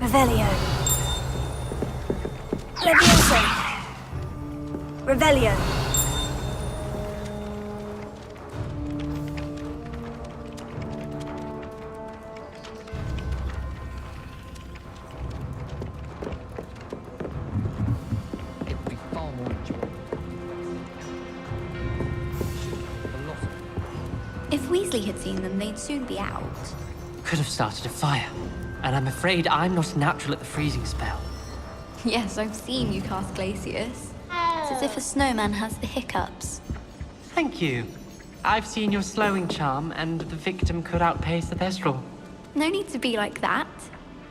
Revelio. Levioso. Revelio. It would be far more enjoyable. If Weasley had seen them, they'd soon be out. Could have started a fire. And I'm afraid I'm not natural at the freezing spell. Yes, I've seen you cast Glacius. It's as if a snowman has the hiccups. Thank you. I've seen your slowing charm, and the victim could outpace the Thestral. No need to be like that.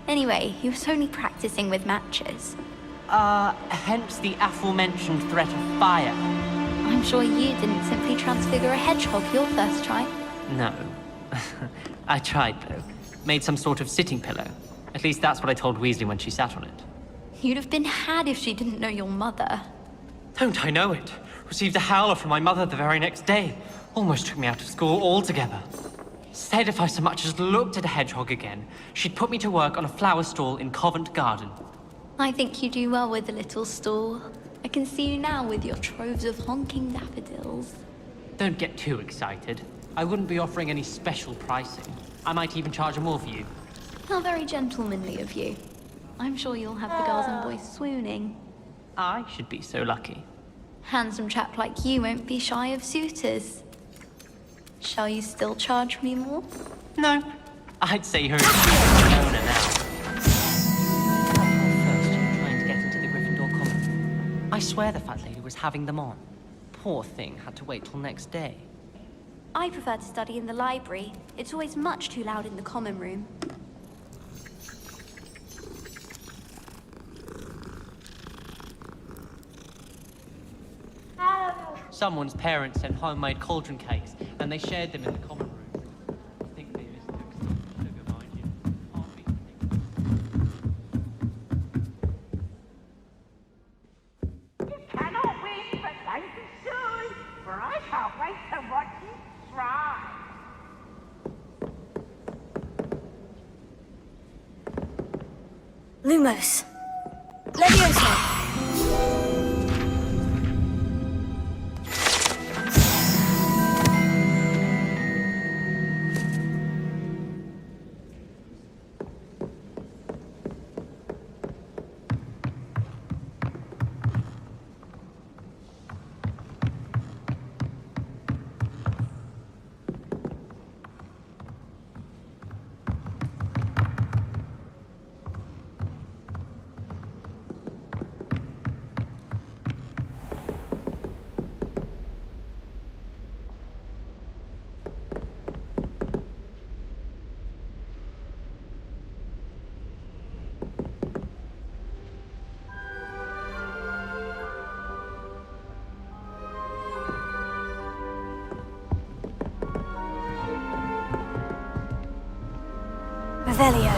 Anyway, he was only practicing with matches. Hence the aforementioned threat of fire. I'm sure you didn't simply transfigure a hedgehog your first try. No. I tried, though. Made some sort of sitting pillow. At least that's what I told Weasley when she sat on it. You'd have been had if she didn't know your mother. Don't I know it? Received a howler from my mother the very next day. Almost took me out of school altogether. Said if I so much as looked at a hedgehog again, she'd put me to work on a flower stall in Covent Garden. I think you do well with the little stall. I can see you now with your troves of honking daffodils. Don't get too excited. I wouldn't be offering any special pricing. I might even charge more for you. How very gentlemanly of you. I'm sure you'll have the girls and boys swooning. I should be so lucky. Handsome chap like you won't be shy of suitors. Shall you still charge me more? No. I'd say you're an owner now. First, trying to get into the Gryffindor Common. I swear the fat lady was having them on. Poor thing had to wait till next day. I prefer to study in the library. It's always much too loud in the common room. Someone's parents sent homemade cauldron cakes, and they shared them in the common room. I think they just took some sugar, mind you. Hardly You cannot win, but don't be silly, for I can't wait to watch you try. Lumos. Levioso. Revelio.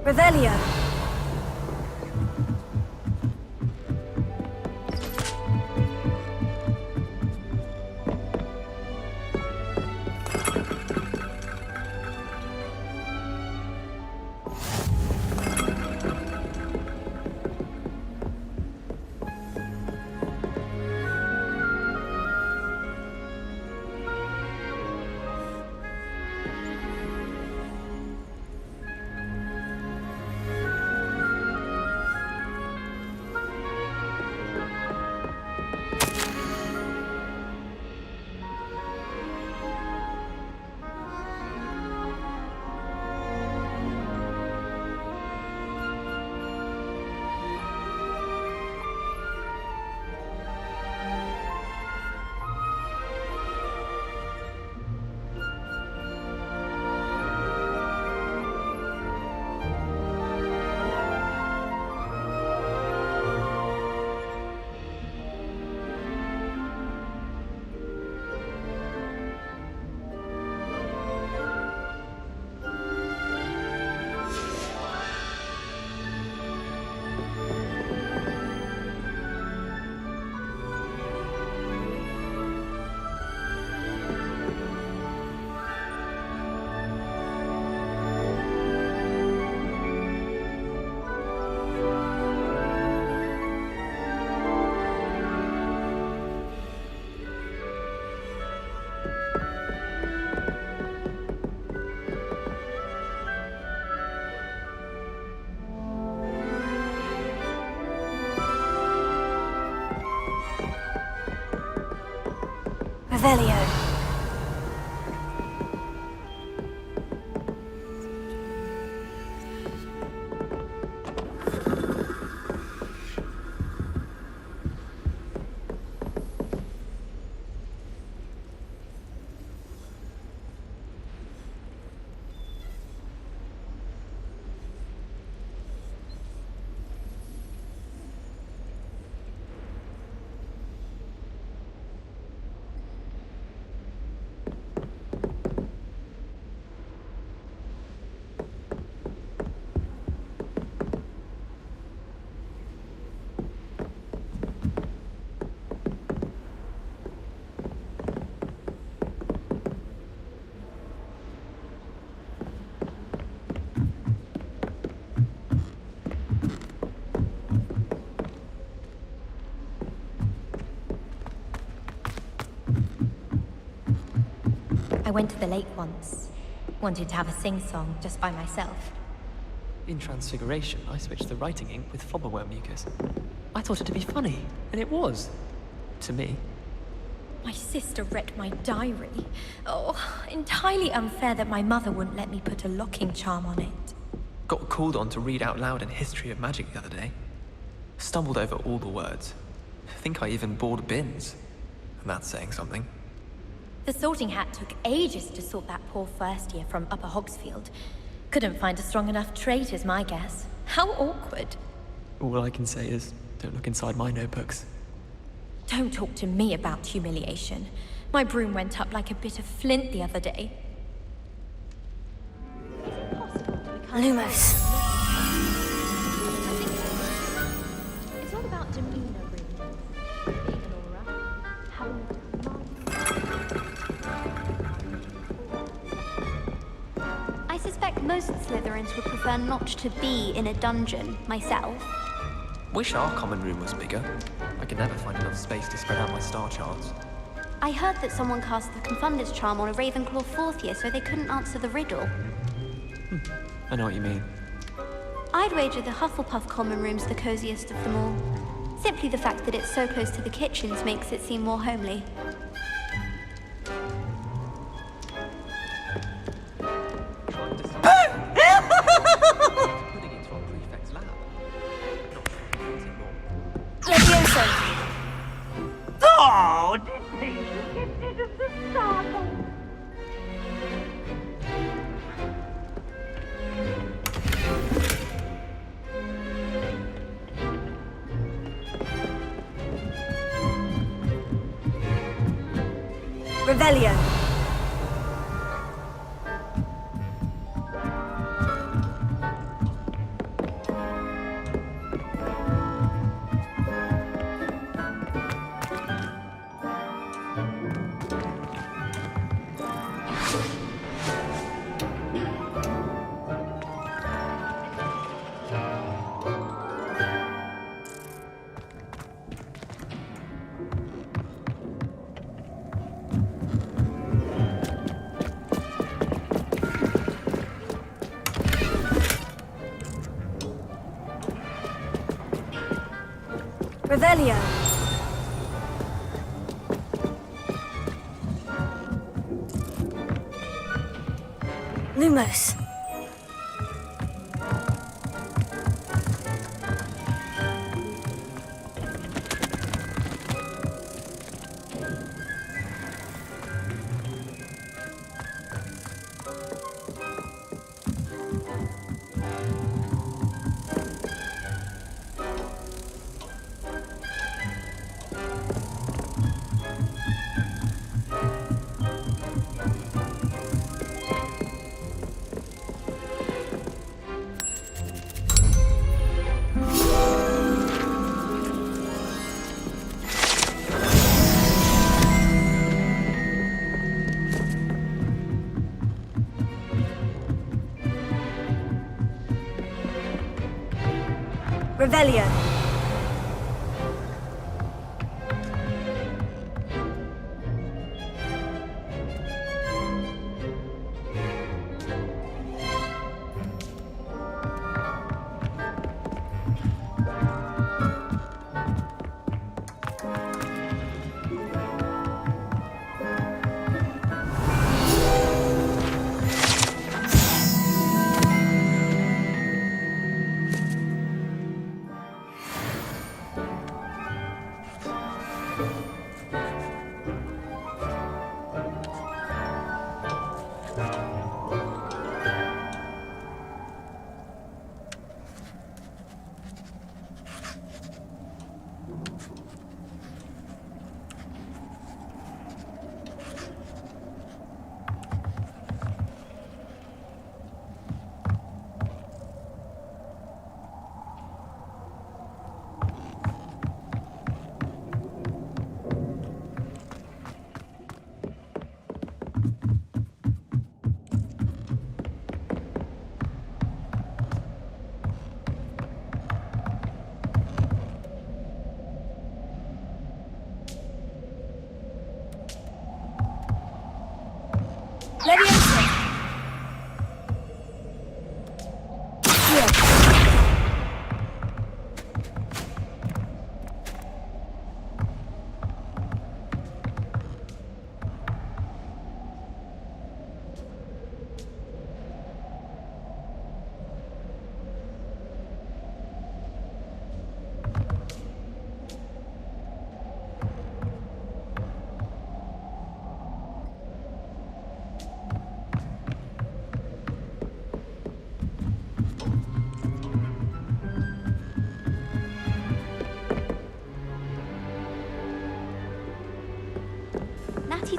Revelio. Revelio. I went to the lake once. Wanted to have a sing-song just by myself. In Transfiguration, I switched the writing ink with flobberworm mucus. I thought it to be funny, and it was. To me. My sister read my diary. Oh, entirely unfair that my mother wouldn't let me put a locking charm on it. Got called on to read out loud a history of magic the other day. Stumbled over all the words. Think I even bored bins. And that's saying something. The sorting hat took ages to sort that poor first year from Upper Hogsfield. Couldn't find a strong enough trait is my guess. How awkward. All I can say is, don't look inside my notebooks. Don't talk to me about humiliation. My broom went up like a bit of flint the other day. Lumos. It's all about demeanor, really. Ignora. Having I suspect most Slytherins would prefer not to be in a dungeon, myself. Wish our common room was bigger. I could never find enough space to spread out my star charts. I heard that someone cast the Confunders charm on a Ravenclaw 4th year, so they couldn't answer the riddle. I know what you mean. I'd wager the Hufflepuff common room's the coziest of them all. Simply the fact that it's so close to the kitchens makes it seem more homely. Putting into our prefect's lab. Not anything more. Levioso. Oh, did they get rid of the startle? Revelio. Revelio. Lumos. Revelio.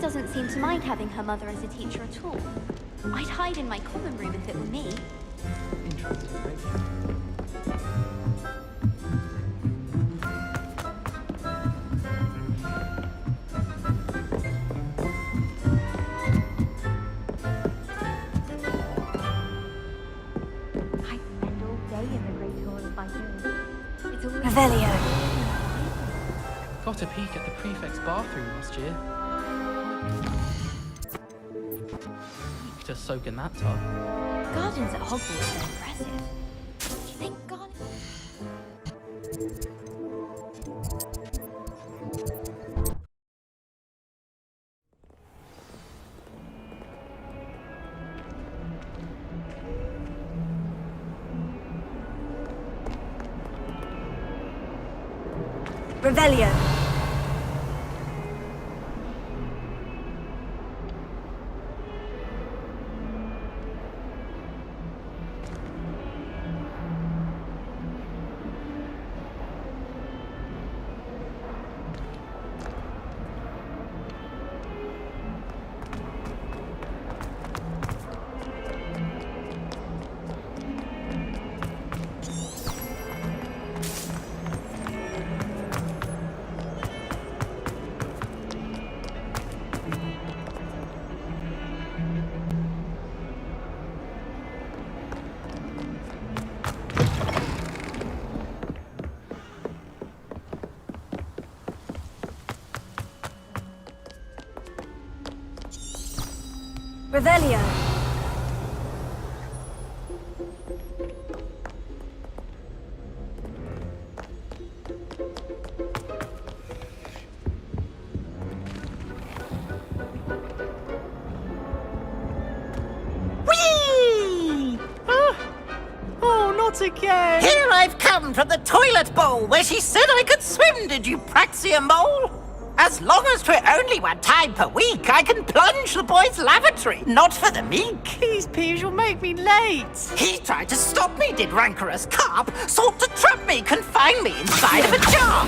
doesn't seem to mind having her mother as a teacher at all. I'd hide in my common room if it were me. Interesting, right? I spend all day in the Great Hall if I do. It's always Revelio. Got a peek at the prefect's bathroom last year. To soak in that tub. Gardens at Hogwarts are impressive. Do you think gardens... Revelio. Revelio. Whee! Oh, not again! Here I've come from the toilet bowl where she said I could swim, did you praxia mole? As long as 'twere only one time per week, I can plunge the boy's lavatory, not for the meek. Please, Peeves, you'll make me late. He tried to stop me, did rancorous carp, sought to trap me, confine me inside of a jar.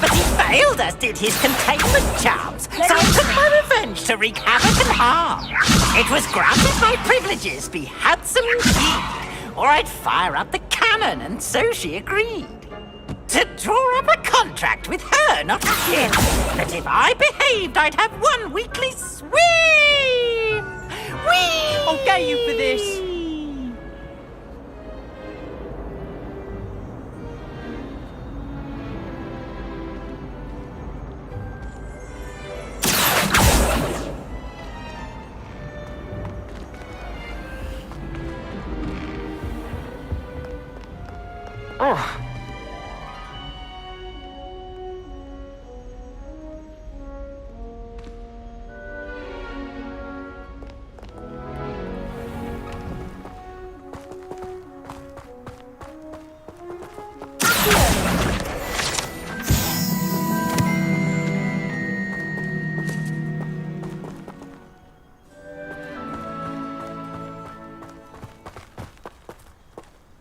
But he failed, as did his containment charms, so I took my revenge to wreak havoc and harm. It was granted my privileges be handsome indeed, or I'd fire up the cannon, and so she agreed. To draw up a contract with her, not with him, that if I behaved, I'd have one weekly swim! Whee! I'll get you for this. Oh.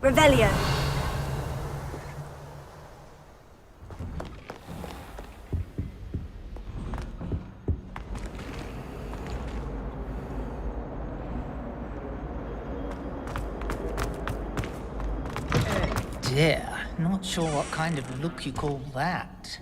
Revelio. Dear, not sure what kind of look you call that.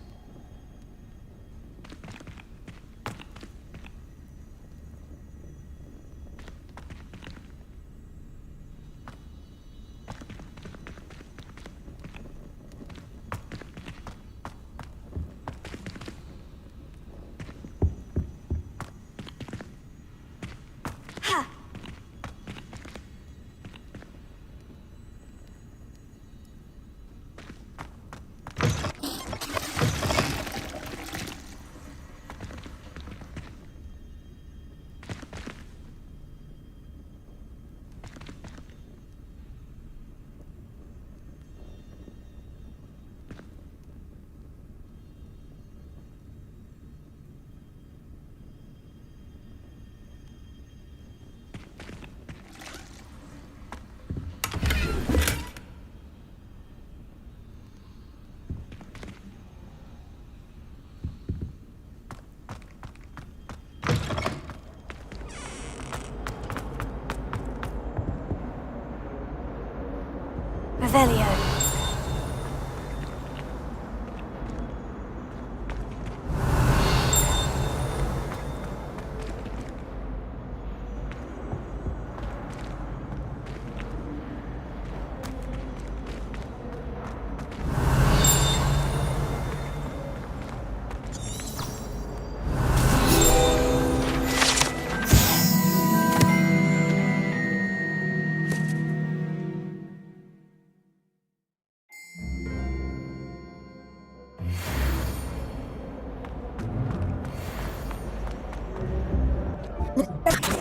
Revelio.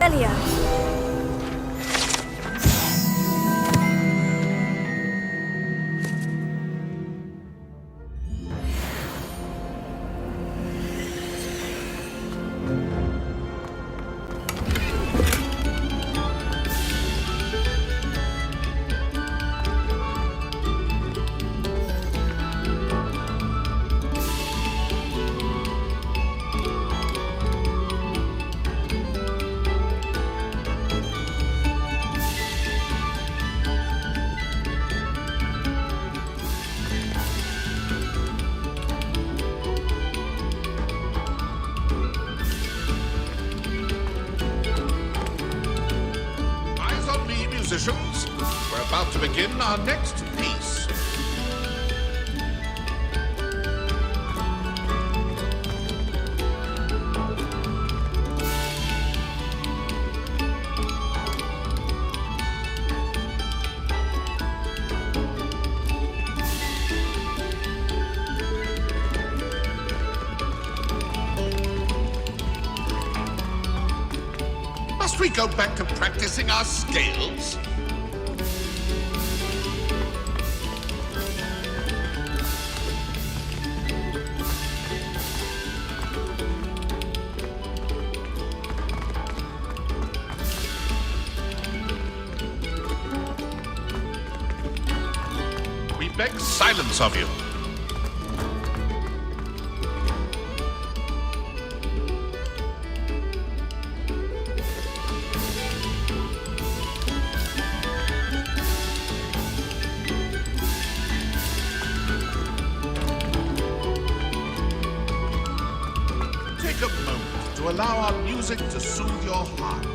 Revelio. Eyes on me, musicians. We're about to begin our next piece. Must we go back to practicing our scales? We beg silence of you. Take a moment to allow our music to soothe your heart.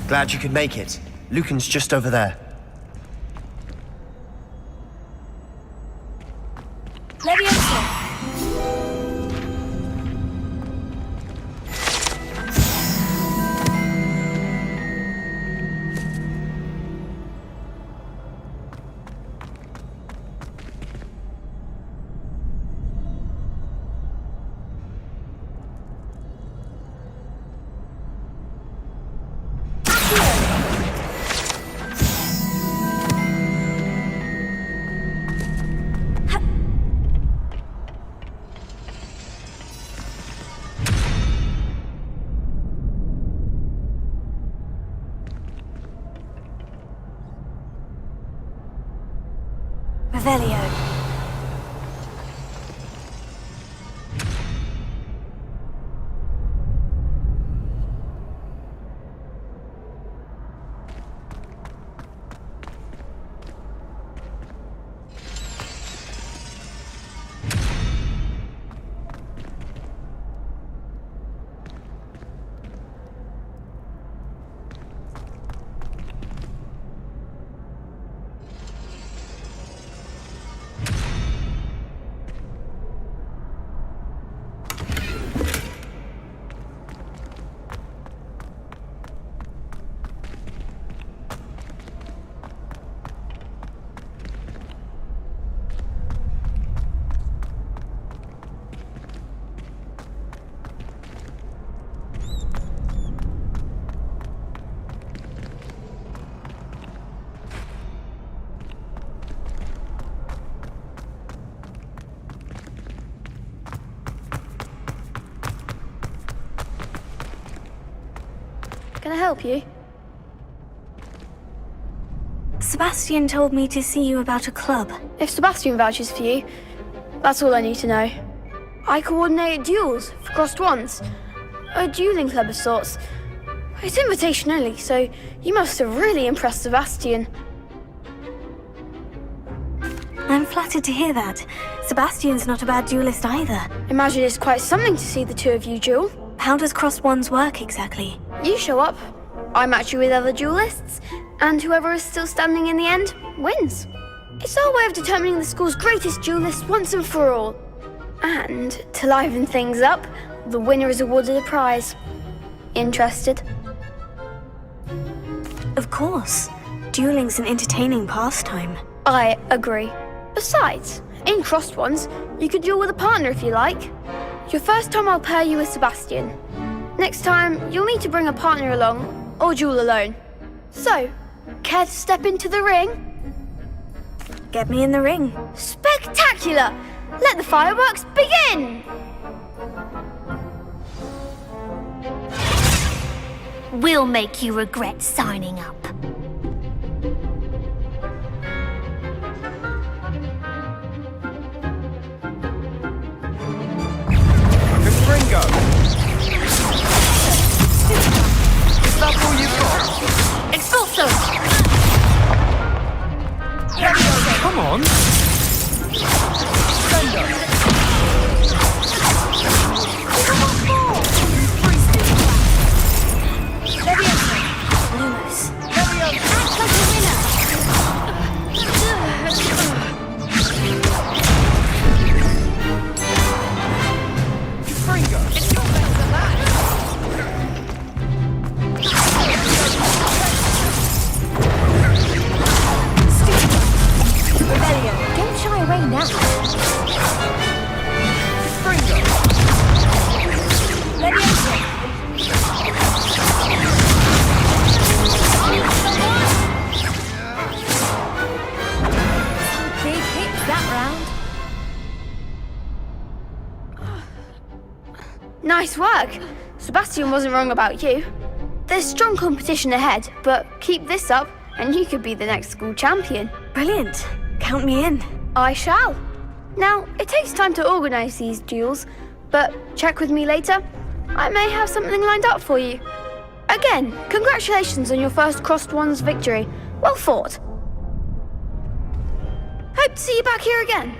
Glad you could make it. Lucan's just over there. Leviosa. Revelio. Can I help you? Sebastian told me to see you about a club. If Sebastian vouches for you, that's all I need to know. I coordinate duels for crossed wands. A dueling club of sorts. It's invitation only, so you must have really impressed Sebastian. I'm flattered to hear that. Sebastian's not a bad duelist either. Imagine it's quite something to see the two of you duel. How does crossed wands work exactly? You show up, I match you with other duelists, and whoever is still standing in the end wins. It's our way of determining the school's greatest duelist once and for all. And to liven things up, the winner is awarded a prize. Interested? Of course. Dueling's an entertaining pastime. I agree. Besides, in crossed ones, you could duel with a partner if you like. Your first time I'll pair you with Sebastian. Next time, you'll need to bring a partner along, or duel alone. So, care to step into the ring? Get me in the ring. Spectacular! Let the fireworks begin! We'll make you regret signing up. Ringo! Is that all you've got? Expulso! Come on! Lumos. Act like a winner! It's not better than that! Rebellion. Don't shy away now. Big hits that round. Nice work. Sebastian wasn't wrong about you. There's strong competition ahead, but keep this up and you could be the next school champion. Brilliant. Count me in. I shall. Now, it takes time to organise these duels, but check with me later. I may have something lined up for you. Again, congratulations on your first crossed wands victory. Well fought. Hope to see you back here again.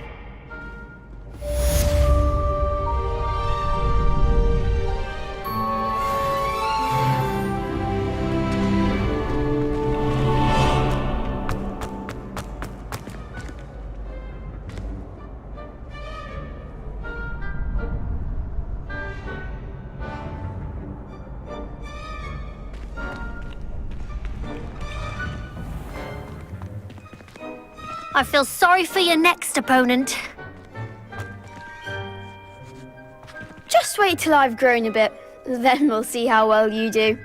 I feel sorry for your next opponent. Just wait till I've grown a bit, then we'll see how well you do.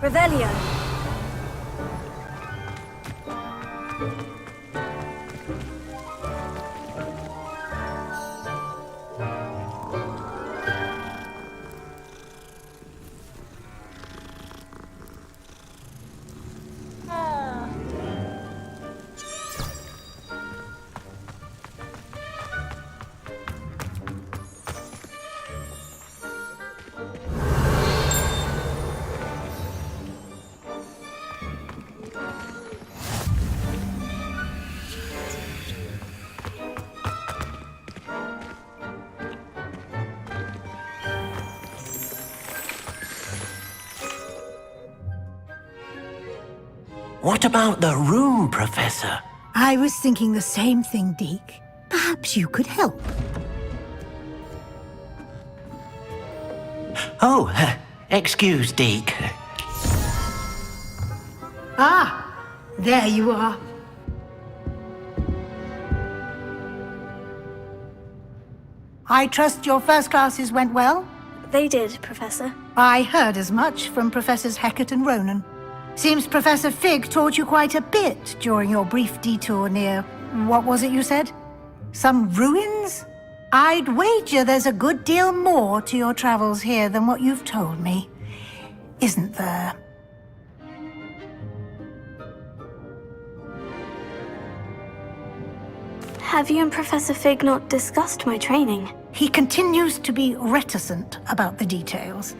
Revelio. What about the room, Professor? I was thinking the same thing, Deke. Perhaps you could help. Oh, excuse, Deke. Ah, there you are. I trust your first classes went well? They did, Professor. I heard as much from Professors Hecat and Ronen. Seems Professor Fig taught you quite a bit during your brief detour near... what was it you said? Some ruins? I'd wager there's a good deal more to your travels here than what you've told me. Isn't there? Have you and Professor Fig not discussed my training? He continues to be reticent about the details,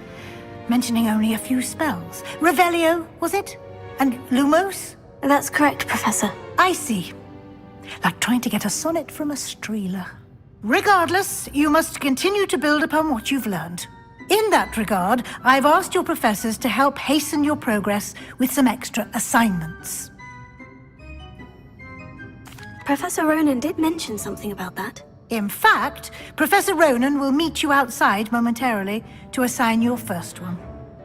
mentioning only a few spells. Revelio, was it? And Lumos? That's correct, Professor. I see. Like trying to get a sonnet from a streeler. Regardless, you must continue to build upon what you've learned. In that regard, I've asked your professors to help hasten your progress with some extra assignments. Professor Ronen did mention something about that. In fact, Professor Ronen will meet you outside momentarily to assign your first one.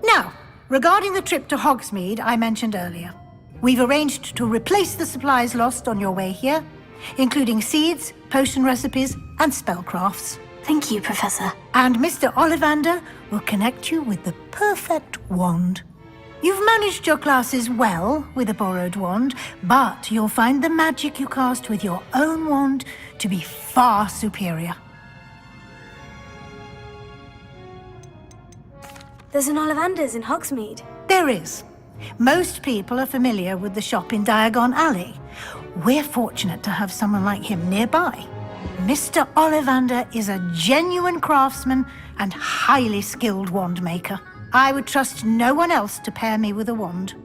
Now, regarding the trip to Hogsmeade I mentioned earlier, we've arranged to replace the supplies lost on your way here, including seeds, potion recipes, and spellcrafts. Thank you, Professor. And Mr. Ollivander will connect you with the perfect wand. You've managed your classes well with a borrowed wand, but you'll find the magic you cast with your own wand to be far superior. There's an Ollivander's in Hogsmeade. There is. Most people are familiar with the shop in Diagon Alley. We're fortunate to have someone like him nearby. Mr. Ollivander is a genuine craftsman and highly skilled wand maker. I would trust no one else to pair me with a wand.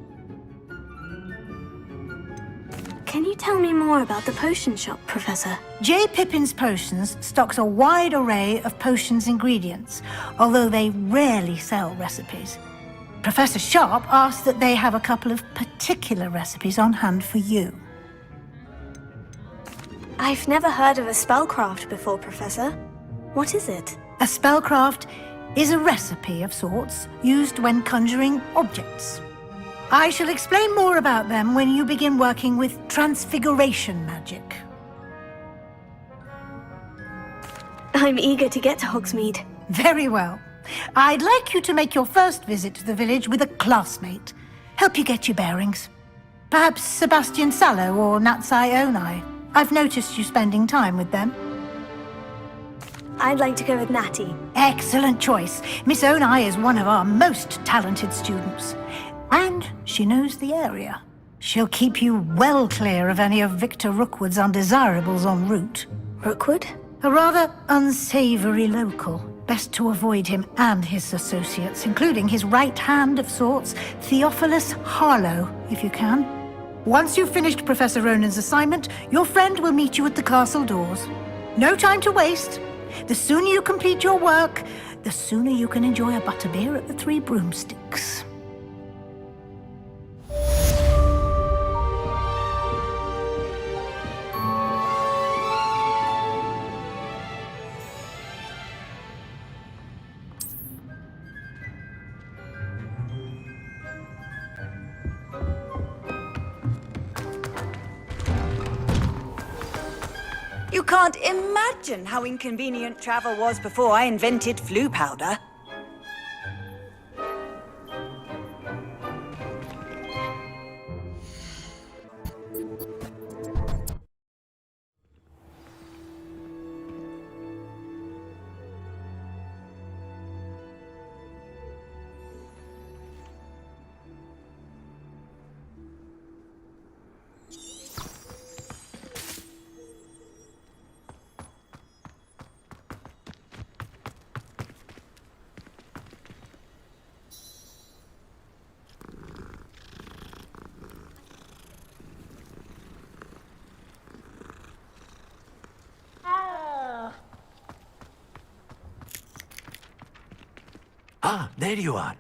Can you tell me more about the potion shop, Professor? J. Pippin's Potions stocks a wide array of potions ingredients, although they rarely sell recipes. Professor Sharp asked that they have a couple of particular recipes on hand for you. I've never heard of a spellcraft before, Professor. What is it? A spellcraft is a recipe of sorts used when conjuring objects. I shall explain more about them when you begin working with transfiguration magic. I'm eager to get to Hogsmeade. Very well. I'd like you to make your first visit to the village with a classmate. Help you get your bearings. Perhaps Sebastian Sallow or Natsai Onai. I've noticed you spending time with them. I'd like to go with Natty. Excellent choice. Miss Onai is one of our most talented students. And she knows the area. She'll keep you well clear of any of Victor Rookwood's undesirables en route. Rookwood? A rather unsavory local. Best to avoid him and his associates, including his right hand of sorts, Theophilus Harlow, if you can. Once you've finished Professor Ronen's assignment, your friend will meet you at the castle doors. No time to waste. The sooner you complete your work, the sooner you can enjoy a butterbeer at the Three Broomsticks. You can't imagine how inconvenient travel was before I invented flu powder. Ah, there you are.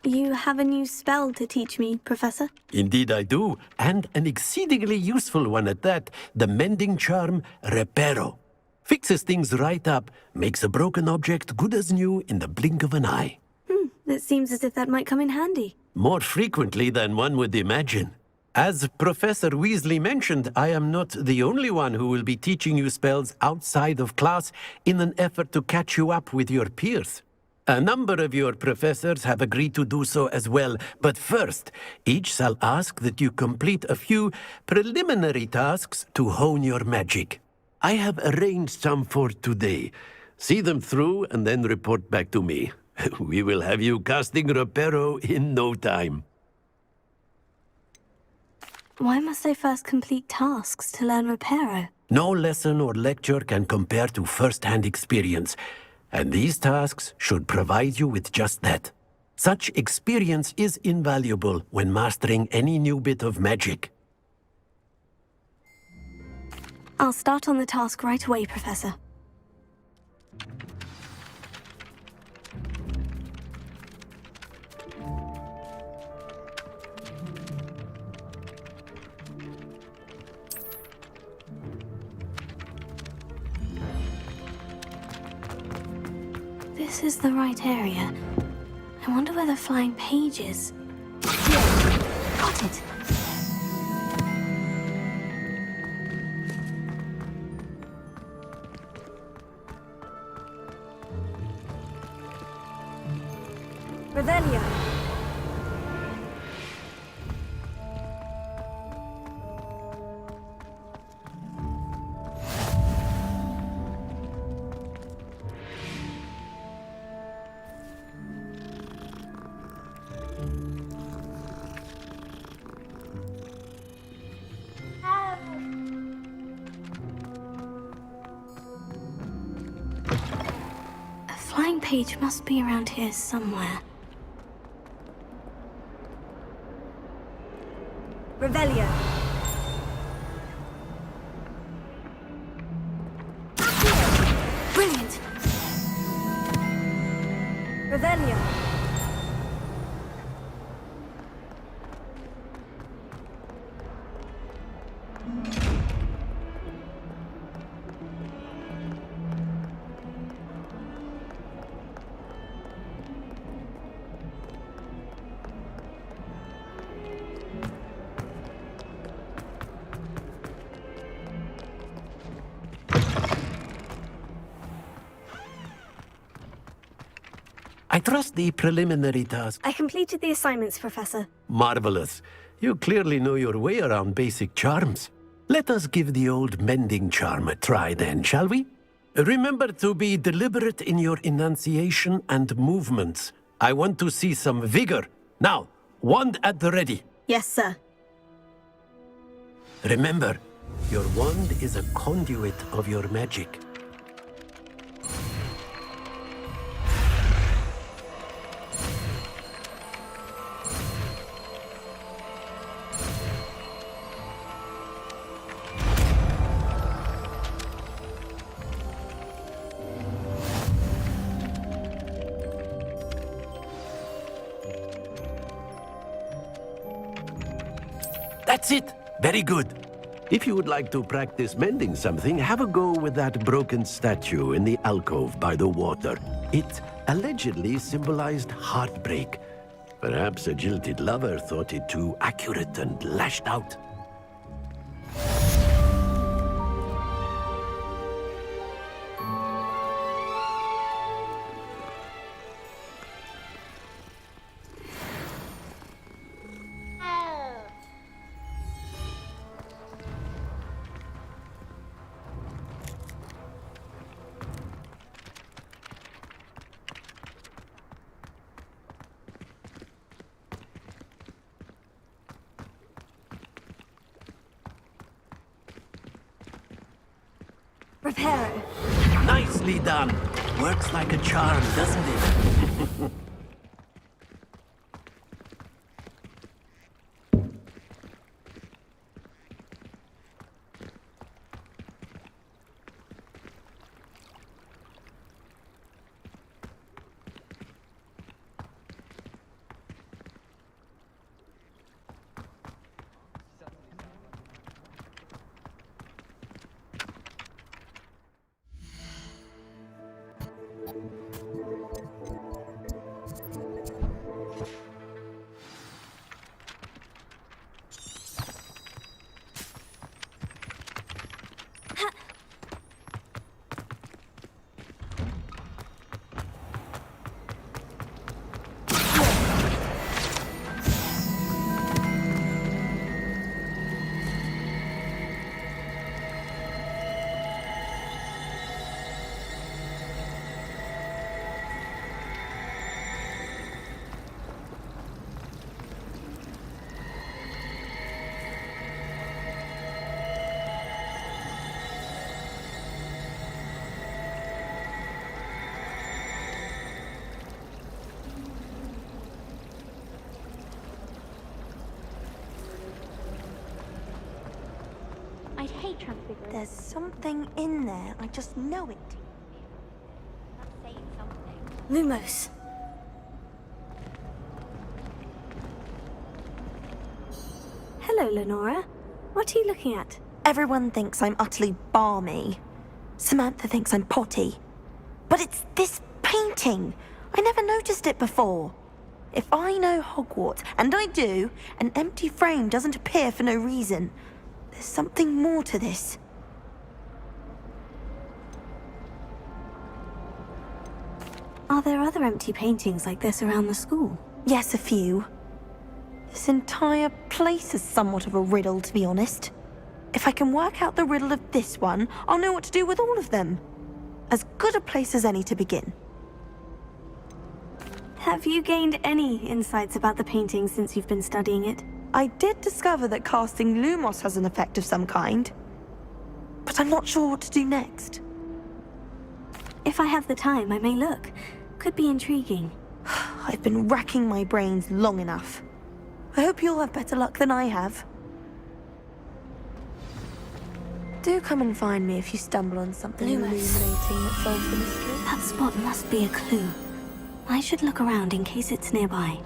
You have a new spell to teach me, Professor? Indeed I do, and an exceedingly useful one at that, the mending charm Reparo. Fixes things right up, makes a broken object good as new in the blink of an eye. It seems as if that might come in handy. More frequently than one would imagine. As Professor Weasley mentioned, I am not the only one who will be teaching you spells outside of class in an effort to catch you up with your peers. A number of your professors have agreed to do so as well, but first, each shall ask that you complete a few preliminary tasks to hone your magic. I have arranged some for today. See them through and then report back to me. We will have you casting Reparo in no time. Why must I first complete tasks to learn Reparo? No lesson or lecture can compare to first-hand experience, and these tasks should provide you with just that. Such experience is invaluable when mastering any new bit of magic. I'll start on the task right away, Professor. This is the right area. I wonder where the flying page is. Here. Got it. Revelio. A flying page must be around here somewhere. Revelio. Brilliant! Revelio. I trust the preliminary task. I completed the assignments, Professor. Marvelous. You clearly know your way around basic charms. Let us give the old mending charm a try then, shall we? Remember to be deliberate in your enunciation and movements. I want to see some vigor. Now, wand at the ready. Yes, sir. Remember, your wand is a conduit of your magic. That's it! Very good. If you would like to practice mending something, have a go with that broken statue in the alcove by the water. It allegedly symbolized heartbreak. Perhaps a jilted lover thought it too accurate and lashed out. Reparo. Nicely done. Works like a charm, doesn't it? hate Transfiguration. There's something in there. I just know it. That's saying something. Lumos. Hello, Lenora. What are you looking at? Everyone thinks I'm utterly balmy. Samantha thinks I'm potty. But it's this painting. I never noticed it before. If I know Hogwarts, and I do, an empty frame doesn't appear for no reason. There's something more to this. Are there other empty paintings like this around the school? Yes, a few. This entire place is somewhat of a riddle, to be honest. If I can work out the riddle of this one, I'll know what to do with all of them. As good a place as any to begin. Have you gained any insights about the painting since you've been studying it? I did discover that casting Lumos has an effect of some kind. But I'm not sure what to do next. If I have the time, I may look. Could be intriguing. I've been racking my brains long enough. I hope you'll have better luck than I have. Do come and find me if you stumble on something illuminating that solves the mystery. That spot must be a clue. I should look around in case it's nearby.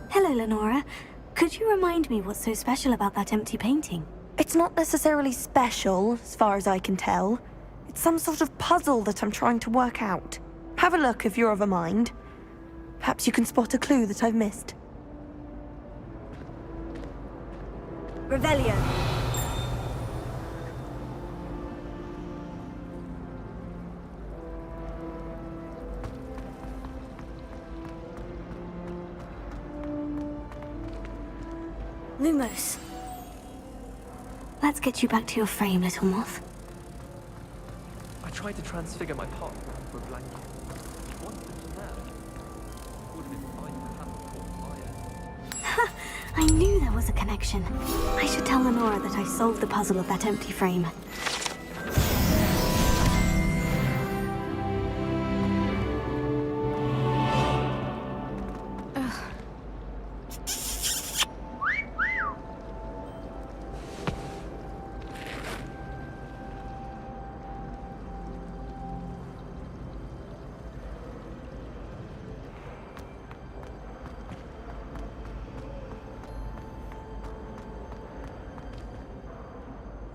Hello, Lenora. Could you remind me what's so special about that empty painting? It's not necessarily special, as far as I can tell. It's some sort of puzzle that I'm trying to work out. Have a look if you're of a mind. Perhaps you can spot a clue that I've missed. Revelio. Lumos. Let's get you back to your frame, little moth. I tried to transfigure my pot into a blanket. What happened there? Would have been fine to have caught fire. I knew there was a connection. I should tell Lenora that I solved the puzzle of that empty frame.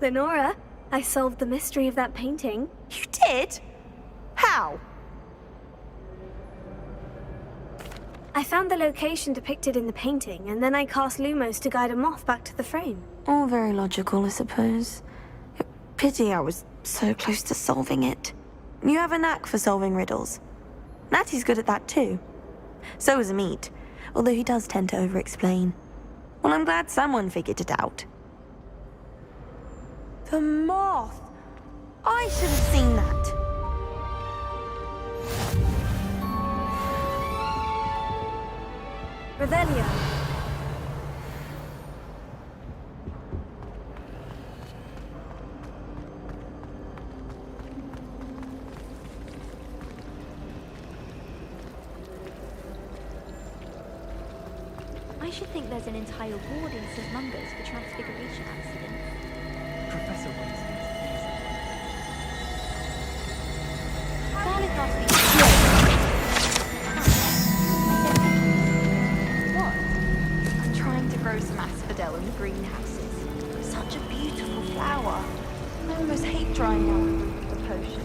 Lenora, I solved the mystery of that painting. You did? How? I found the location depicted in the painting, and then I cast Lumos to guide a moth back to the frame. All very logical, I suppose. Pity I was so close to solving it. You have a knack for solving riddles. Natty's good at that too. So is Amit, although he does tend to over-explain. Well, I'm glad someone figured it out. The moth! I should have seen that. Revelio. I should think there's an entire ward in St. Mungo's for Transfiguration accidents. Professor Weasley's What? I'm trying to grow some asphodel in the greenhouses. Such a beautiful flower. I almost hate drying out the potion.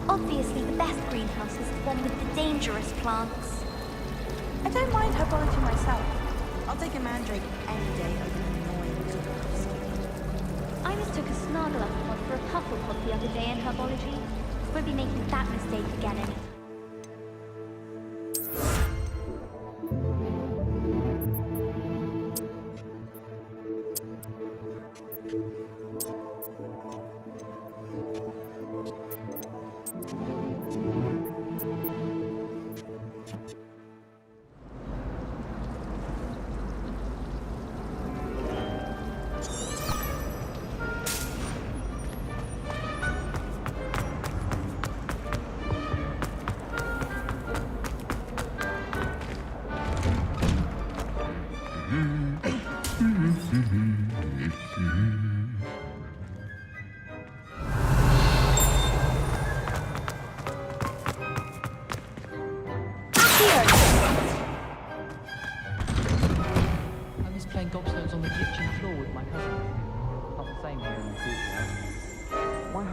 Obviously, the best greenhouse is the one with the dangerous plants. I don't mind herbology myself. I'll take a mandrake any day over an annoying greenhouse. I mistook a Snargaluffpod for a Hufflepuff the other day in herbology. Won't be making that mistake again anytime.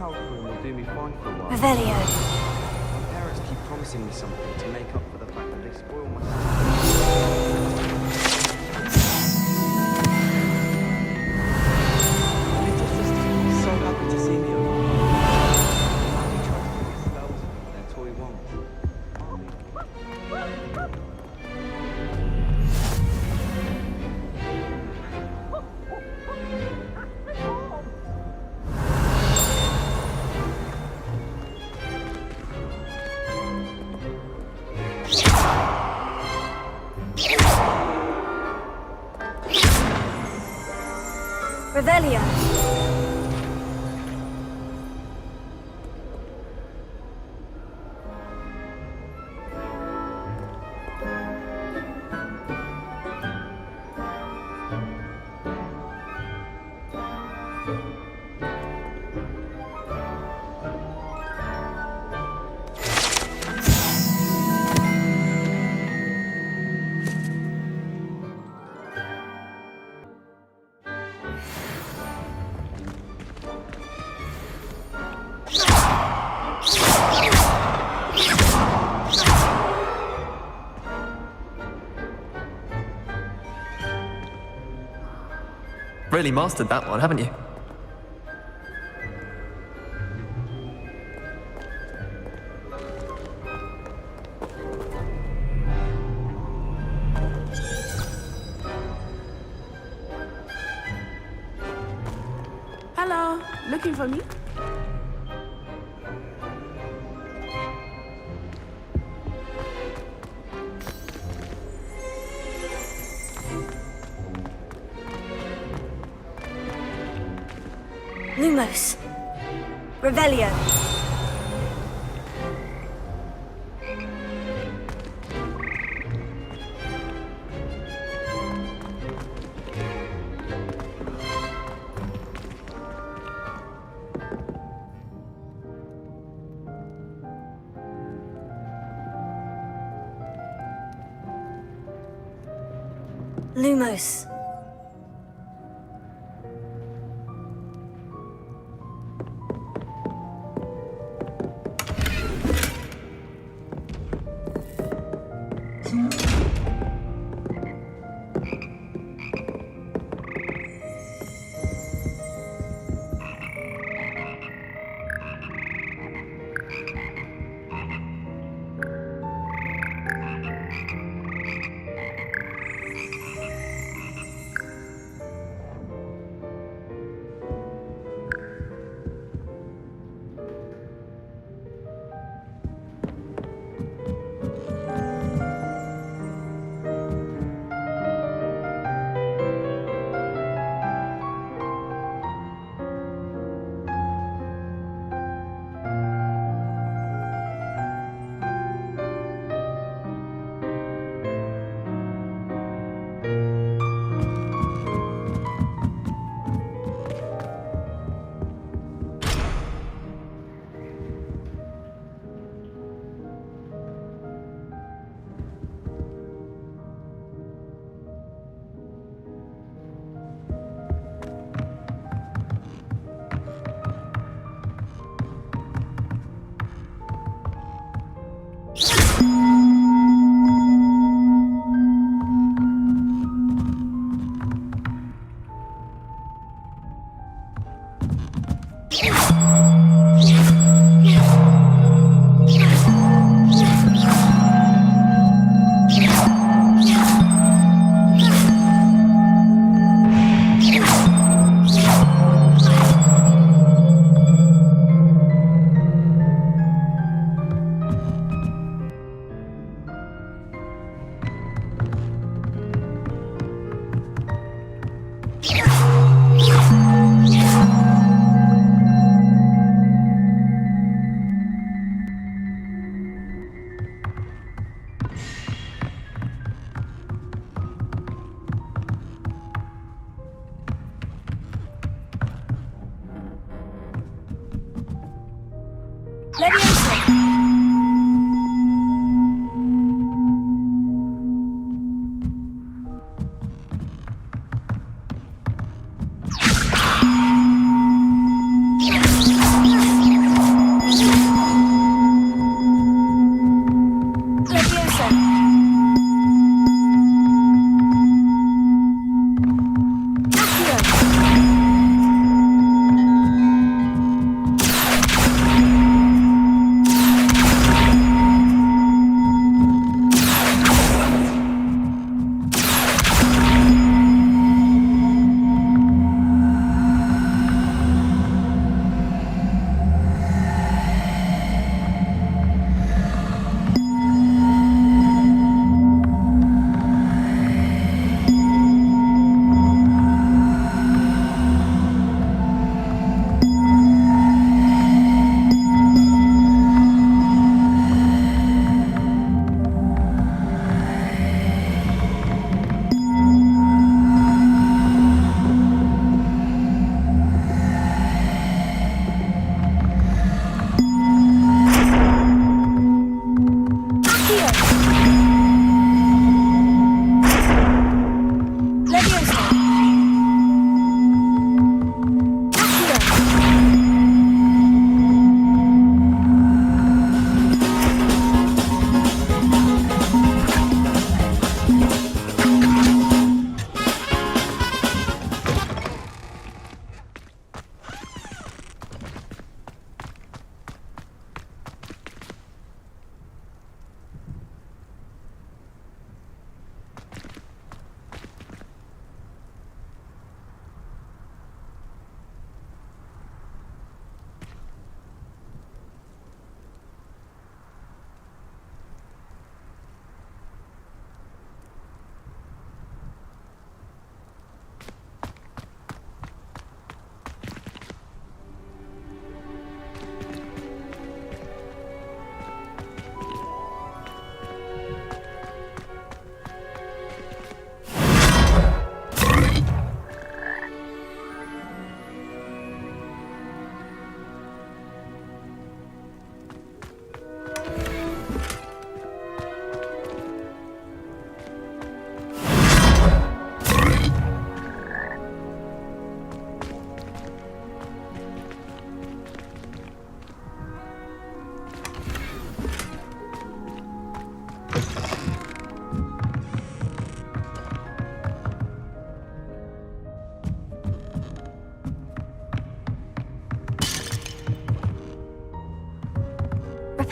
house room will do me fine for a while. Revelio. My parents keep promising me something to make up for the fact that they spoil my little sister's so happy to see me over. Mommy tries to make spells with their toy wand. Revelio. Really mastered that one, haven't you? Hello, looking for me? Lumos. Revelio. Lumos.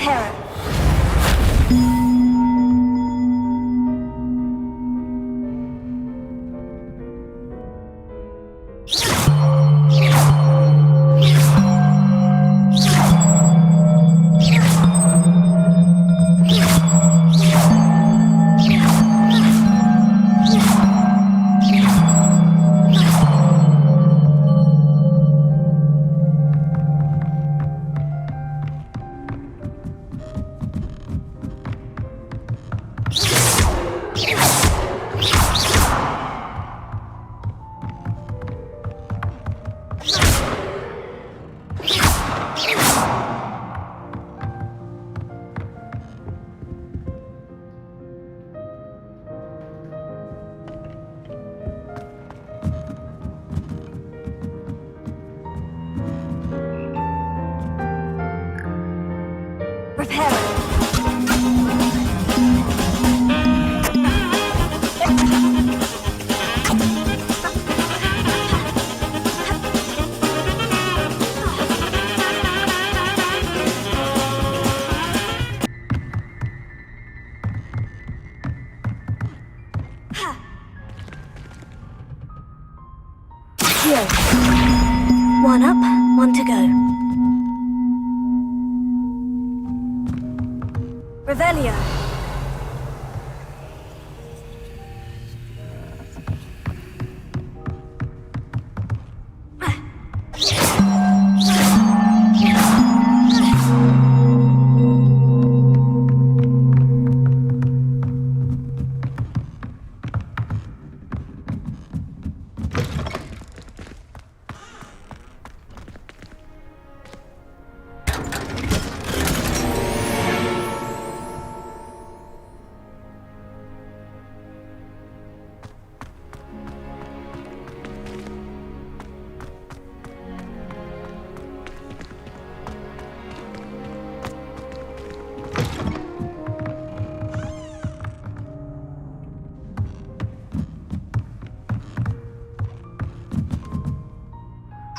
Reparo. One up, one to go. Revelio.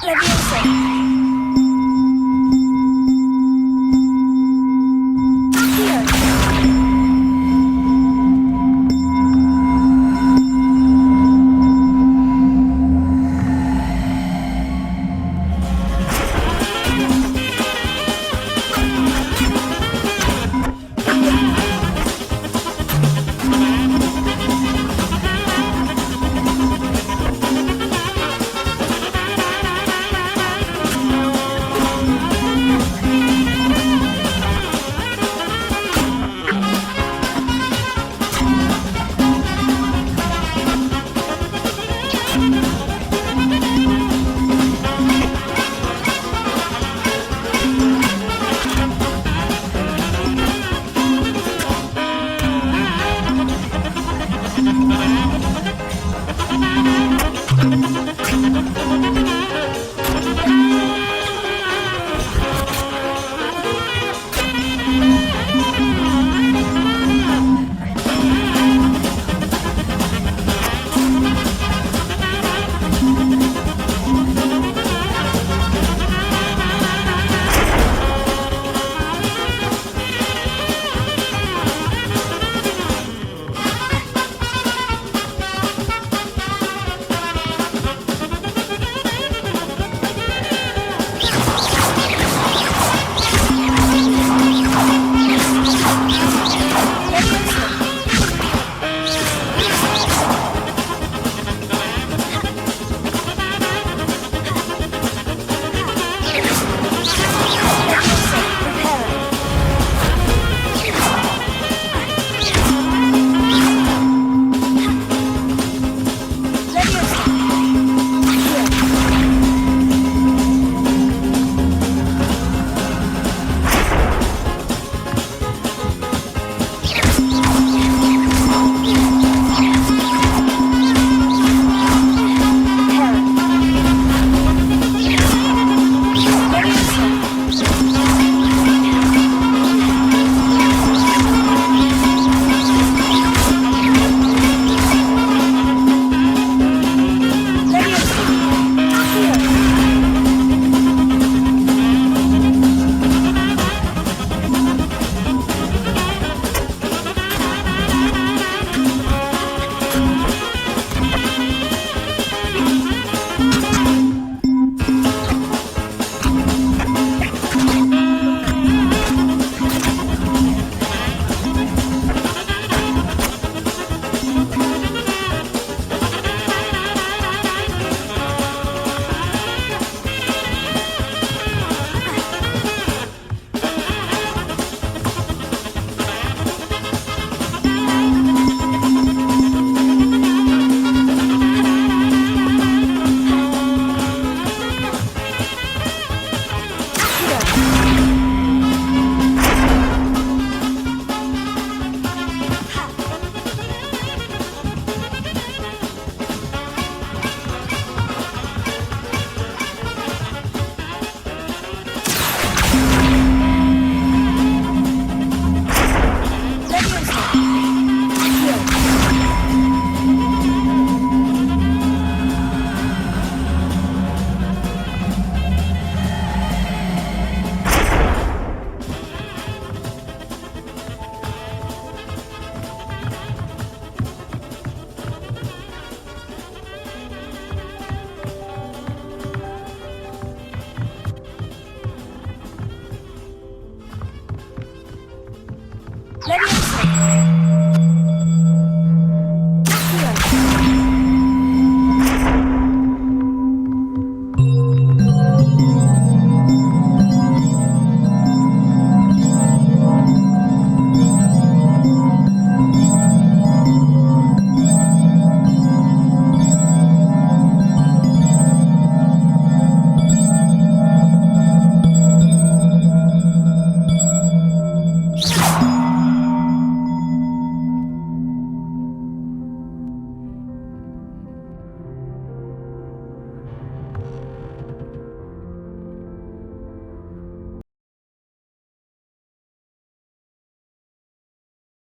Leviosa.